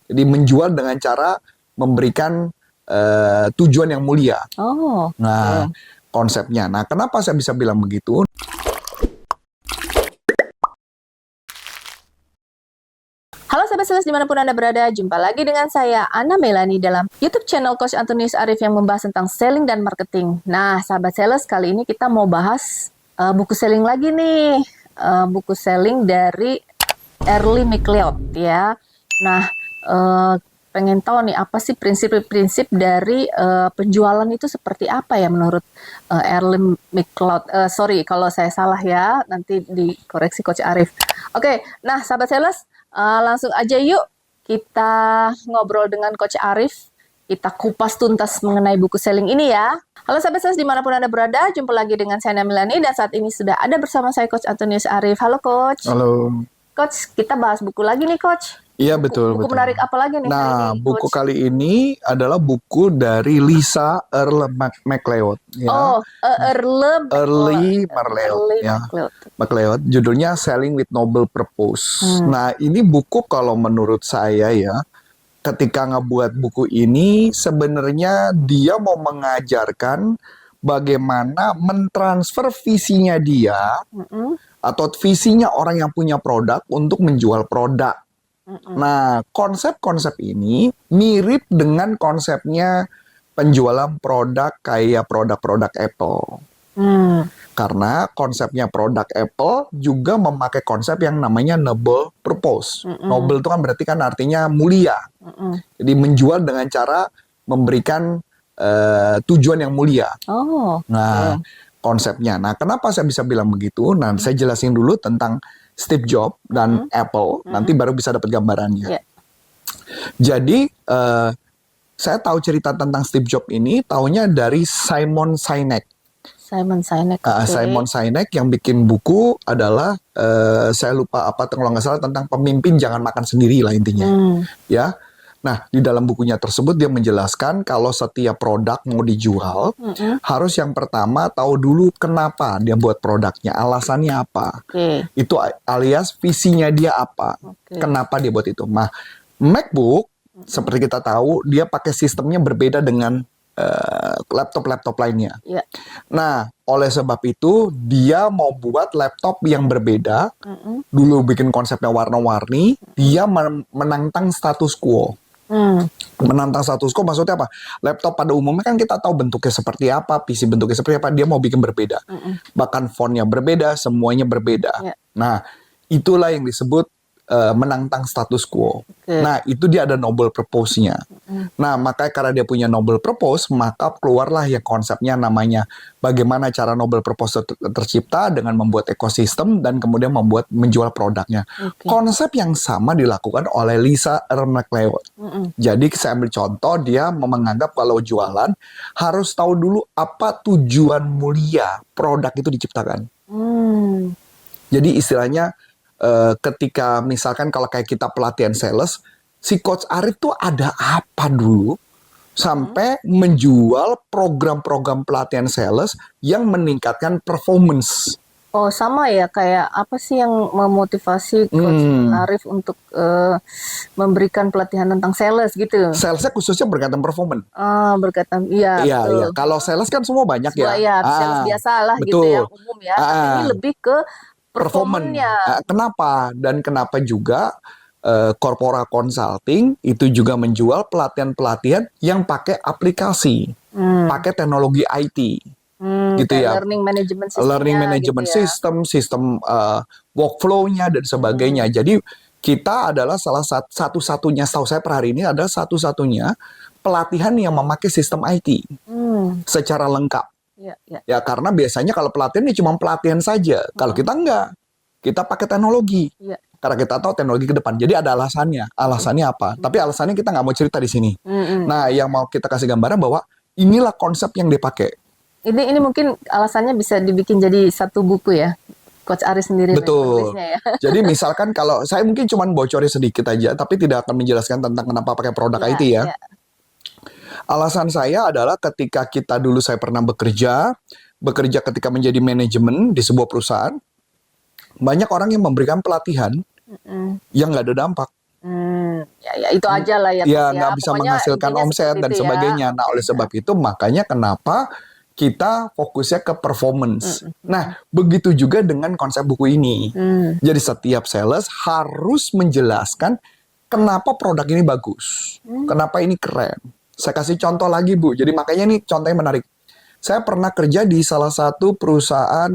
Jadi menjual dengan cara memberikan tujuan yang mulia. Oh, Nah, konsepnya. Nah, kenapa saya bisa bilang begitu? halo Sobat Sales dimanapun Anda berada, jumpa lagi dengan saya, Ana Melani, dalam YouTube channel Coach Antonius Arif yang membahas tentang selling dan marketing. Nah, Sahabat Sales, kali ini kita mau bahas buku selling lagi nih. Buku selling dari Early McLeod ya. Nah, pengen tahu nih apa sih prinsip-prinsip dari penjualan itu seperti apa ya menurut Early McLeod. Sorry kalau saya salah ya, nanti dikoreksi Coach Arif. Oke, nah Sahabat Sales, langsung aja yuk kita ngobrol dengan Coach Arif. Kita kupas tuntas mengenai buku selling ini ya. Halo Sahabat Sales dimanapun Anda berada, jumpa lagi dengan saya Ana Melani dan saat ini sudah ada bersama saya Coach Antonius Arif. Halo Coach. Halo. Coach, kita bahas buku lagi nih Coach. Iya, betul. Buku menarik apa lagi nih hari Nah, ini, buku Coach? kali ini adalah buku dari Lisa Earle McLeod. Ya. Oh, Early McLeod. Judulnya Selling with Noble Purpose. Nah, ini buku kalau menurut saya ya, ketika ngebuat buku ini sebenarnya dia mau mengajarkan bagaimana mentransfer visinya dia atau visinya orang yang punya produk untuk menjual produk. Nah, konsep-konsep ini mirip dengan konsepnya penjualan produk kayak produk-produk Apple. Karena konsepnya produk Apple juga memakai konsep yang namanya noble purpose. Noble itu kan berarti kan artinya mulia. Jadi menjual dengan cara memberikan tujuan yang mulia. Oh, Nah, konsepnya. Nah, kenapa saya bisa bilang begitu? Nah, saya jelasin dulu tentang Steve Jobs dan Apple. Nanti baru bisa dapat gambarannya. Jadi, saya tahu cerita tentang Steve Jobs ini, taunya dari Simon Sinek. Simon Sinek yang bikin buku adalah, saya lupa apa, kalau nggak salah tentang pemimpin jangan makan sendiri lah intinya. Ya. Nah, di dalam bukunya tersebut dia menjelaskan kalau setiap produk mau dijual, harus yang pertama tahu dulu kenapa dia buat produknya, alasannya apa. Itu alias visinya dia apa, kenapa dia buat itu. Nah, MacBook, seperti kita tahu, dia pakai sistemnya berbeda dengan laptop-laptop lainnya. Nah, oleh sebab itu, dia mau buat laptop yang berbeda, dulu bikin konsepnya warna-warni, dia menantang status quo. Menantang status quo maksudnya apa? Laptop pada umumnya kan kita tahu bentuknya seperti apa, PC bentuknya seperti apa, dia mau bikin berbeda. Bahkan fontnya berbeda, semuanya berbeda. Nah, itulah yang disebut menantang status quo. Nah, itu dia ada noble purpose-nya. Nah, makanya karena dia punya noble purpose, maka keluarlah yang konsepnya namanya bagaimana cara noble purpose tercipta dengan membuat ekosistem dan kemudian menjual produknya. Konsep yang sama dilakukan oleh Lisa Earle McLeod. Jadi saya ambil contoh, dia menganggap kalau jualan harus tahu dulu apa tujuan mulia produk itu diciptakan. Jadi istilahnya ketika misalkan kalau kayak kita pelatihan sales, si Coach Arif tuh ada apa dulu sampai menjual program-program pelatihan sales yang meningkatkan performance. Oh, sama ya, kayak apa sih yang memotivasi Coach Arif untuk memberikan pelatihan tentang sales gitu? Salesnya khususnya berkaitan performance. Berkaitan, iya. Iya. Kalau sales kan semua banyak ya. Iya, sales biasa lah gitu ya, umum ya. Tapi ini lebih ke performance-nya. Kenapa? Dan kenapa juga corporate consulting itu juga menjual pelatihan-pelatihan yang pakai aplikasi, pakai teknologi IT. Gitu ya. Learning management system. Learning management sistem workflow-nya dan sebagainya. Jadi kita adalah salah satu-satunya, setahu saya per hari ini adalah satu-satunya pelatihan yang memakai sistem IT secara lengkap. Ya, karena biasanya kalau pelatihan ini cuma pelatihan saja. Kalau kita enggak, kita pakai teknologi. Karena kita tahu teknologi ke depan. Jadi ada alasannya. Alasannya apa? Tapi alasannya kita nggak mau cerita di sini. Nah, yang mau kita kasih gambaran bahwa inilah konsep yang dipakai. Ini mungkin alasannya bisa dibikin jadi satu buku ya, Coach Arif sendiri. Betul. Ya. Jadi misalkan kalau saya mungkin cuma bocorin sedikit aja, tapi tidak akan menjelaskan tentang kenapa pakai produk IT ya. Alasan saya adalah ketika kita dulu saya pernah bekerja ketika menjadi manajemen di sebuah perusahaan, banyak orang yang memberikan pelatihan yang nggak ada dampak. Ya itu aja lah ya, Ya Coach, nggak bisa Pokoknya menghasilkan intinya omset seperti dan itu ya. sebagainya. Nah oleh sebab itu makanya kenapa kita fokusnya ke performance. Nah begitu juga dengan konsep buku ini. Jadi setiap sales harus menjelaskan kenapa produk ini bagus, kenapa ini keren. Saya kasih contoh lagi Bu. Jadi makanya ini contohnya menarik. Saya pernah kerja di salah satu perusahaan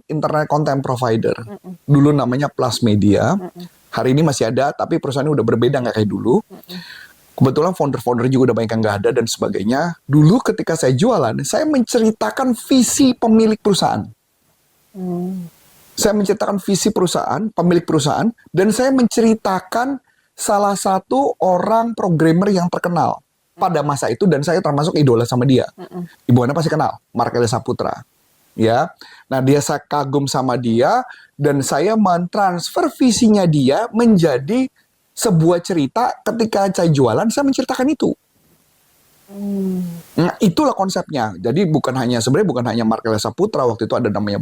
internet content provider. Dulu namanya Plus Media. Hari ini masih ada, tapi perusahaannya udah berbeda, nggak kayak dulu. Kebetulan founder-founder juga udah banyak yang nggak ada dan sebagainya. Dulu ketika saya jualan, saya menceritakan visi pemilik perusahaan. Saya menceritakan visi perusahaan, pemilik perusahaan, dan saya menceritakan salah satu orang programmer yang terkenal pada masa itu, dan saya termasuk idola sama dia. Ibu Ana pasti kenal, Mark Elisa Putra. Ya, nah saya kagum sama dia dan saya mentransfer visinya dia menjadi sebuah cerita. Ketika saya jualan, saya menceritakan itu. Nah, itulah konsepnya. Jadi sebenarnya bukan hanya Mark Elisa Putra, waktu itu ada namanya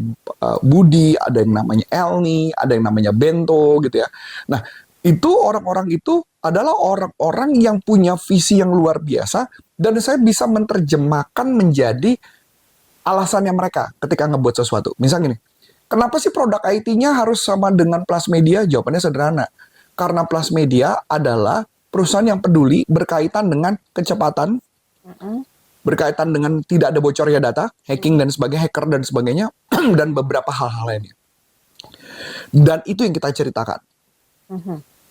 Budi, ada yang namanya Elni, ada yang namanya Bento gitu ya. Nah, itu orang-orang itu adalah orang-orang yang punya visi yang luar biasa dan saya bisa menerjemahkan menjadi alasannya mereka ketika ngebuat sesuatu. Misal gini, kenapa sih produk IT-nya harus sama dengan Plus Media? Jawabannya sederhana. Karena Plus Media adalah perusahaan yang peduli berkaitan dengan kecepatan, berkaitan dengan tidak ada bocornya data, hacking dan sebagainya, hacker dan sebagainya, dan beberapa hal-hal lainnya. Dan itu yang kita ceritakan.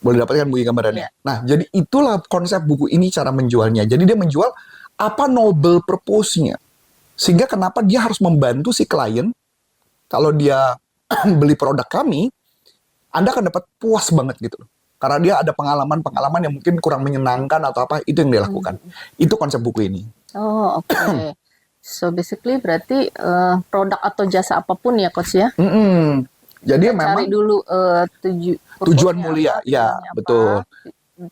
Boleh dapatkan buku gambarannya. Nah, jadi itulah konsep buku ini cara menjualnya. Jadi dia menjual apa noble purpose-nya. Sehingga kenapa dia harus membantu si klien, kalau dia beli produk kami, Anda akan dapat puas banget gitu. Karena dia ada pengalaman-pengalaman yang mungkin kurang menyenangkan atau apa, itu yang dia lakukan. Itu konsep buku ini. Oh, oke. So basically berarti produk atau jasa apapun ya, Coach ya? Jadi Kita memang cari dulu tujuan mulia, ya betul.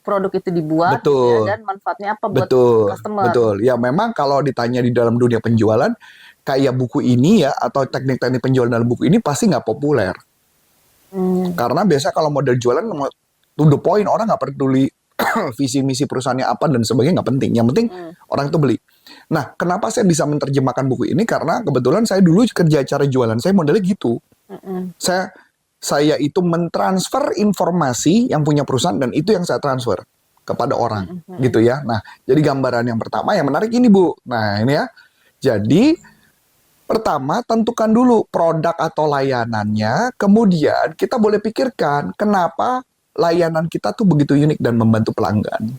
Produk itu dibuat gitu ya, dan manfaatnya apa buat customer. Betul. Ya memang kalau ditanya di dalam dunia penjualan, kayak buku ini ya, atau teknik-teknik penjualan dalam buku ini pasti nggak populer. Karena biasa kalau model jualan, to the point, orang nggak peduli visi misi perusahaannya apa dan sebagainya, nggak penting. Yang penting orang itu beli. Nah, kenapa saya bisa menerjemahkan buku ini? Karena kebetulan saya dulu kerja cara jualan, saya modelnya gitu. Saya itu mentransfer informasi yang punya perusahaan dan itu yang saya transfer kepada orang gitu ya. Nah, jadi gambaran yang pertama yang menarik ini Bu. Nah ini ya. Jadi pertama tentukan dulu produk atau layanannya. Kemudian kita boleh pikirkan kenapa layanan kita tuh begitu unik dan membantu pelanggan.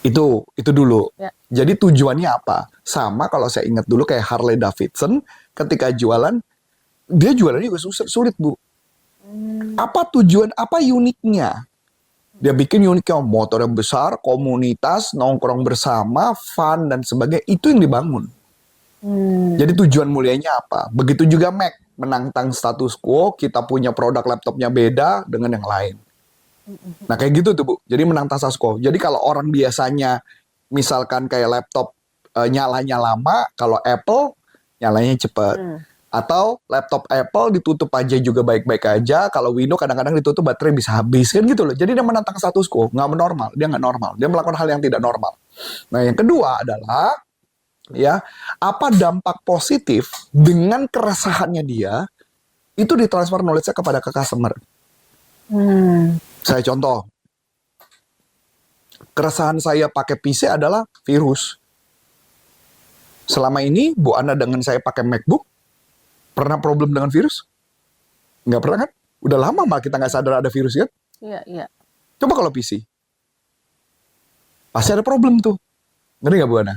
Itu dulu. Jadi tujuannya apa? Sama kalau saya ingat dulu kayak Harley Davidson ketika jualan, dia jualannya juga sulit Bu. Apa tujuan, apa uniknya? Dia bikin uniknya motor yang besar, komunitas, nongkrong bersama, fun dan sebagainya. Itu yang dibangun. Jadi tujuan mulianya apa? Begitu juga Mac, menantang status quo, kita punya produk laptopnya beda dengan yang lain. Nah kayak gitu tuh Bu. Jadi menantang status quo. Jadi kalau orang biasanya misalkan kayak laptop nyalanya lama, kalau Apple nyalanya cepat. Atau laptop Apple ditutup aja juga baik-baik aja. Kalau Windows kadang-kadang ditutup baterai bisa habis kan gitu loh. Jadi dia menantang status quo, nggak normal. Dia nggak normal. Dia melakukan hal yang tidak normal. Nah yang kedua adalah ya apa dampak positif dengan keresahannya dia itu ditransfer knowledge-nya kepada ke customer. Saya contoh. Keresahan saya pakai PC adalah virus. Selama ini Bu Ana dengan saya pakai MacBook, pernah problem dengan virus? Nggak pernah kan? Udah lama malah kita nggak sadar ada virus kan? Iya. Coba kalau PC. Pasti ada problem tuh. Ngerti nggak Bu Ana?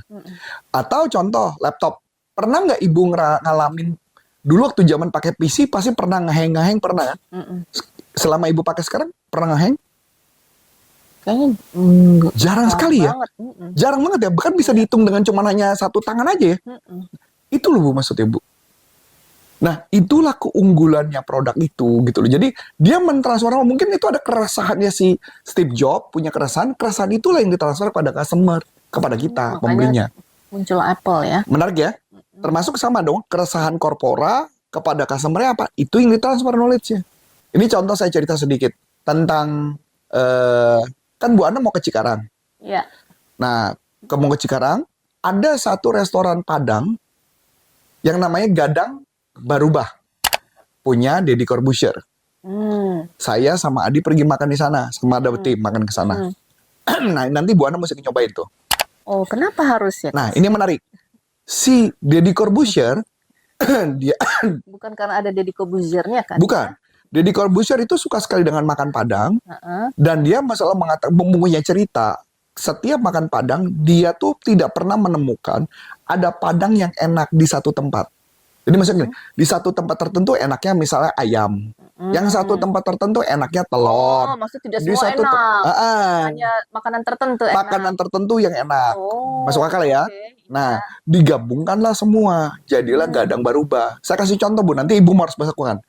Atau contoh laptop. Pernah nggak Ibu ngalamin, dulu waktu zaman pakai PC pasti pernah ngeheng pernah kan? Selama Ibu pakai sekarang, pernah ngeheng? Kayaknya jarang sekali ya. Jarang banget ya. Bahkan bisa dihitung dengan cuma hanya satu tangan aja ya. Itu loh Bu maksudnya Bu. Nah, itulah keunggulannya produk itu gitu loh. Jadi dia mentransfer, mungkin itu ada keresahannya si Steve Jobs, punya keresahan itulah yang ditransfer pada customer, kepada kita, pembelinya. Muncul Apple ya. Menarik ya? Termasuk sama dong, keresahan korpora kepada customer apa? Itu yang ditransfer knowledge-nya. Ini contoh saya cerita sedikit. tentang kan Bu Ana mau ke Cikarang. Iya. Nah, mau ke Cikarang, ada satu restoran Padang yang namanya Gadang Barubah, punya Deddy Corbuzier. Saya sama Adi pergi makan di sana, sama ada tim makan ke sana. Nah, nanti Bu Ana mesti nyobain tuh. Oh, kenapa harus ya? Nah, ini yang menarik. Si Deddy Corbuzier, dia Bukan karena ada Deddy Corbuzier-nya kan? bukan. Deddy Corbuzier itu suka sekali dengan makan Padang, dan dia masalah mempunyai cerita. Setiap makan Padang, dia tuh tidak pernah menemukan ada Padang yang enak di satu tempat. Jadi maksudnya gini, di satu tempat tertentu enaknya misalnya ayam, yang satu tempat tertentu enaknya telur. Oh, maksudnya tidak Di semua satu enak. Ah, Hanya makanan tertentu enak. makanan tertentu yang enak. Oh, Masuk akal ya? oke. Nah, digabungkanlah semua. Jadilah Gadang Barubah. Saya kasih contoh, Bu. Nanti Ibu harus masakan.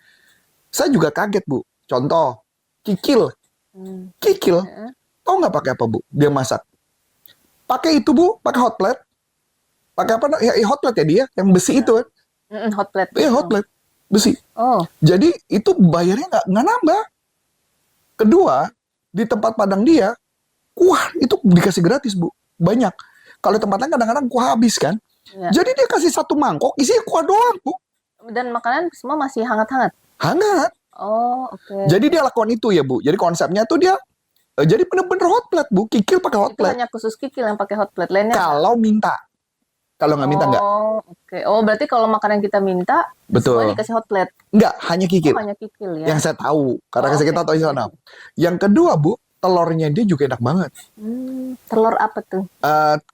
Saya juga kaget, Bu. Contoh, kikil. Kikil. Tahu nggak pakai apa, Bu? Dia masak. Pakai itu, Bu. Pakai hot plate. Pakai apa? Ya, hot plate ya dia. Yang besi itu kan. Hot plate. Iya, hot plate. Besi. Oh. Jadi, itu bayarnya nggak nambah. Kedua, di tempat Padang dia, kuah itu dikasih gratis, Bu. Banyak. Kalau tempat lain kadang-kadang kuah habis kan. Ya. Jadi dia kasih satu mangkok, isinya kuah doang, Bu. Dan makanan semua masih hangat-hangat. Hangat. Oh, oke. Jadi dia lakukan itu ya, Bu. Jadi konsepnya tuh dia jadi bener-bener hot plate, Bu. Kikil pakai hot Itu plate. hanya khusus kikil yang pakai hot plate. Lainnya Kalau minta. Kalau nggak minta nggak. Oh, oke. Oh, berarti kalau makanan kita minta, Betul. semua dikasih hot plate. Nggak, hanya kikil. Oh, hanya kikil ya. Yang saya tahu. Karena Oh, kita oke. tahu di sana. Yang kedua, Bu, telurnya dia juga enak banget. Telur apa tuh?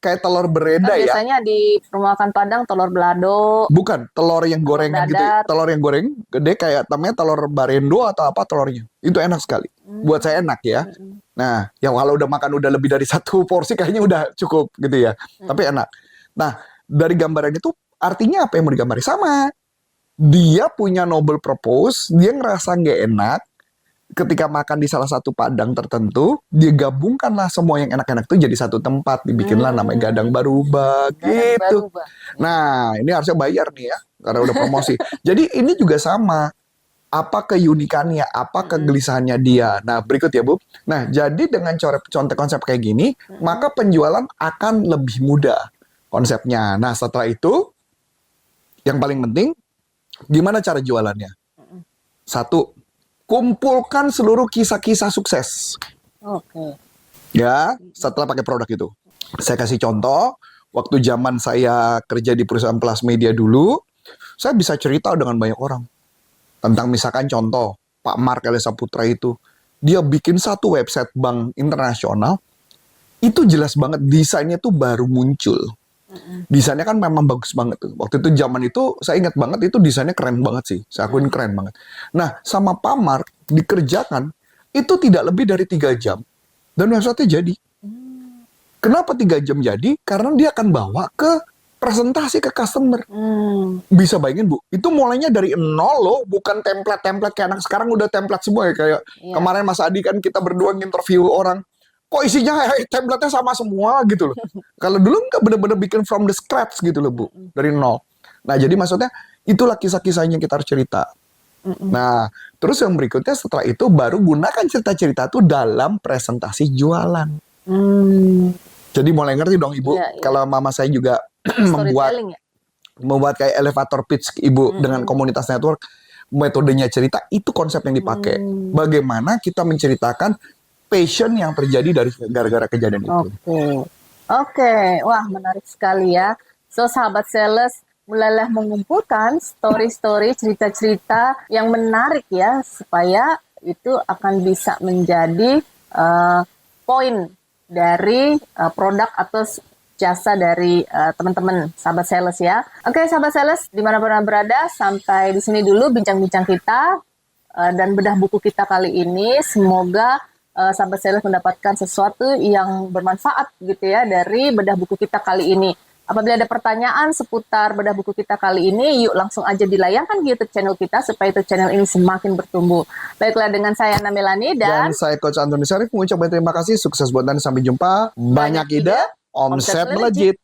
Kayak telur bereda Kan ya. biasanya di rumah makan Padang telur belado. Bukan, telur yang gorengan gede. dadar. Telur yang goreng gede kayak namanya telur barendo atau apa telurnya. Itu enak sekali. Buat saya enak ya. Nah, yang kalau udah makan udah lebih dari satu porsi kayaknya udah cukup gitu ya. Tapi enak. Nah, dari gambaran itu artinya apa yang mau digambarin? Sama. Dia punya noble purpose, dia ngerasa nggak enak. Ketika makan di salah satu Padang tertentu, dia gabungkanlah semua yang enak-enak itu jadi satu tempat. Dibikinlah namanya Gadang Barubah gitu. Barubah. Nah, ini harusnya bayar nih ya, karena udah promosi. Jadi ini juga sama. Apa keunikannya, apa kegelisahannya dia. Nah, berikut ya, Bu. Nah, jadi dengan contoh konsep kayak gini, maka penjualan akan lebih mudah konsepnya. Nah, setelah itu, yang paling penting, gimana cara jualannya? Satu, kumpulkan seluruh kisah-kisah sukses. Oke. Ya, setelah pakai produk itu. Saya kasih contoh, waktu zaman saya kerja di perusahaan Plus Media dulu, saya bisa cerita dengan banyak orang. Tentang misalkan contoh, Pak Mark Elisa Putra itu, dia bikin satu website bank internasional, itu jelas banget desainnya tuh baru muncul. Desainnya kan memang bagus banget tuh. Waktu itu zaman itu, saya ingat banget itu desainnya keren banget sih. Saya akuin keren banget. Nah, sama Pak Mark dikerjakan, itu tidak lebih dari 3 jam. Dan website-nya jadi. Kenapa 3 jam jadi? Karena dia akan bawa ke presentasi ke customer. Bisa bayangin, Bu, itu mulainya dari nol loh, bukan template-template kayak anak sekarang udah template semua ya. Kayak kemarin Mas Adi kan kita berdua nginterview orang, kok isinya template-nya sama semua gitu loh. Kalau dulu nggak bener-bener bikin from the scratch gitu loh, Bu, dari nol. Nah, jadi maksudnya itulah kisah-kisahnya kita harus cerita. Nah, terus yang berikutnya setelah itu baru gunakan cerita-cerita itu dalam presentasi jualan. Jadi mulai ngerti dong, Ibu. Iya, iya. Kalau mama saya juga Storytelling ya? membuat kayak elevator pitch Ibu dengan komunitas network, metodenya cerita itu konsep yang dipakai. Bagaimana kita menceritakan passion yang terjadi dari gara-gara kejadian itu. Oke. Wah, menarik sekali ya. So, sahabat sales, mulailah mengumpulkan story-story, cerita-cerita yang menarik ya, supaya itu akan bisa menjadi poin dari produk atau jasa dari teman-teman sahabat sales ya. Oke, sahabat sales, dimanapun Anda berada, sampai di sini dulu bincang-bincang kita dan bedah buku kita kali ini. Semoga sahabat sales mendapatkan sesuatu yang bermanfaat gitu ya dari bedah buku kita kali ini. Apabila ada pertanyaan seputar bedah buku kita kali ini, yuk langsung aja dilayangkan di YouTube channel kita supaya YouTube channel ini semakin bertumbuh. Baiklah, dengan saya Ana Melani dan saya Coach Antoni Syarif mengucapkan terima kasih, sukses buat Anda, sampai jumpa. Banyak ide, omset melejit.